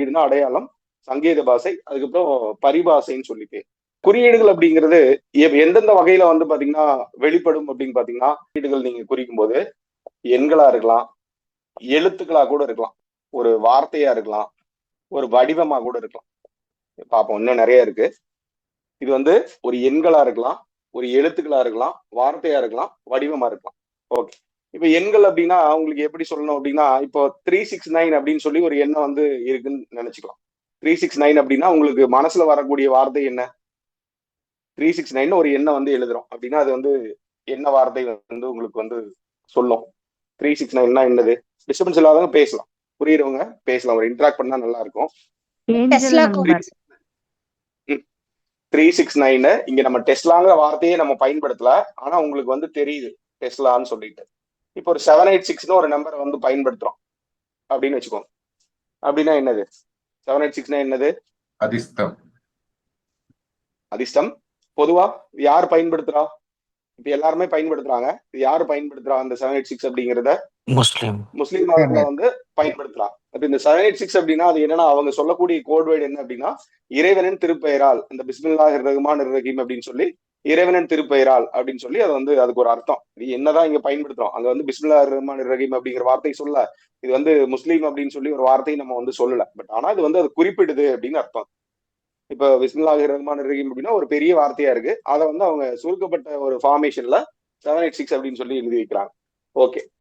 குறியீடுனா அடையாளம், சங்கேத பாஷை, அதுக்கப்புறம் பரிபாஷைன்னு சொல்லிட்டு குறியீடுகள் அப்படிங்கிறது எந்தெந்த வகையில வந்து பாத்தீங்கன்னா வெளிப்படும் அப்படின்னு பாத்தீங்கன்னா, குறியீடுகள் நீங்க குறிக்கும் போது எண்களா இருக்கலாம், எழுத்துக்களா கூட இருக்கலாம், ஒரு வார்த்தையா இருக்கலாம், ஒரு வடிவமா கூட இருக்கலாம். பார்ப்போம், இன்னும் நிறைய இருக்கு. இது வந்து ஒரு எண்களா இருக்கலாம், ஒரு எழுத்துக்களா இருக்கலாம், வார்த்தையா இருக்கலாம், வடிவமா இருக்கலாம். ஓகே. இப்ப எண்கள் அப்படின்னா உங்களுக்கு எப்படி சொல்லணும் அப்படின்னா, இப்போ 369 அப்படின்னு சொல்லி ஒரு எண்ணம் வந்து இருக்குன்னு நினைச்சுக்கலாம். 369 அப்படின்னா உங்களுக்கு மனசுல வரக்கூடிய வார்த்தை என்ன? 369 ஒரு எண்ணை வந்து எழுதுறோம் அப்படின்னா அது வந்து என்ன வார்த்தை வந்து உங்களுக்கு வந்து சொல்லும்? 369 என்னது? டிஸ்டர்பன்ஸ் இல்லாதவங்க பேசலாம், புரியுறவங்க பேசலாம், ஒரு இன்டராக்ட் பண்ணா நல்லா இருக்கும். டெஸ்லா நம்பர் 369 இங்க நம்ம டெஸ்லாங்கிற வார்த்தையே நம்ம பயன்படுத்தல, ஆனா உங்களுக்கு வந்து தெரியுது டெஸ்லான்னு சொல்லிட்டு. இப்போ ஒரு 786 ஒரு நம்பரை வந்து பயன்படுத்துறோம் அப்படின்னு வச்சுக்கோங்க. அப்படின்னா என்னது? 786 என்னது? அதிர்ஷ்டம். அதிர்ஷ்டம் பொதுவா யார் பயன்படுத்துறா? இப்ப எல்லாருமே பயன்படுத்துறாங்க. யாரு பயன்படுத்துறா அந்த 786 அப்படிங்கிறத? முஸ்லீம் மதத்துல வந்து பயன்படுத்துறாங்க. அப்ப இந்த 786 அப்படின்னா அது என்னன்னா அவங்க சொல்லக்கூடிய கோட்வேர்டு என்ன அப்படின்னா, இறைவனின் திருப்பெயரால், இந்த பிஸ்மில்லாஹிர் ரஹ்மானிர் ரஹீம் அப்படின்னு சொல்லி இறைவனின் திருப்பெயரால் அப்படின்னு சொல்லி அது வந்து அதுக்கு ஒரு அர்த்தம். இது என்னதான் இங்க பயன்படுத்துறோம், அங்க வந்து பிஸ்மில்லாஹிர் ரஹ்மானிர் ரஹீம் அப்படிங்கிற வார்த்தை சொல்ல, இது வந்து முஸ்லீம் அப்படின்னு சொல்லி ஒரு வார்த்தையை நம்ம வந்து சொல்லல. பட் ஆனா இது வந்து அது குறிப்பிடுது அப்படின்னு அர்த்தம். இப்ப பிஸ்மில்லாஹிர் ரஹ்மானிர் ரஹீம் அப்படின்னா ஒரு பெரிய வார்த்தையா இருக்கு, அதை வந்து அவங்க சுருக்கப்பட்ட ஒரு ஃபார்மேஷன்ல 786 அப்படின்னு சொல்லி எழுதி வைக்கிறாங்க. ஓகே.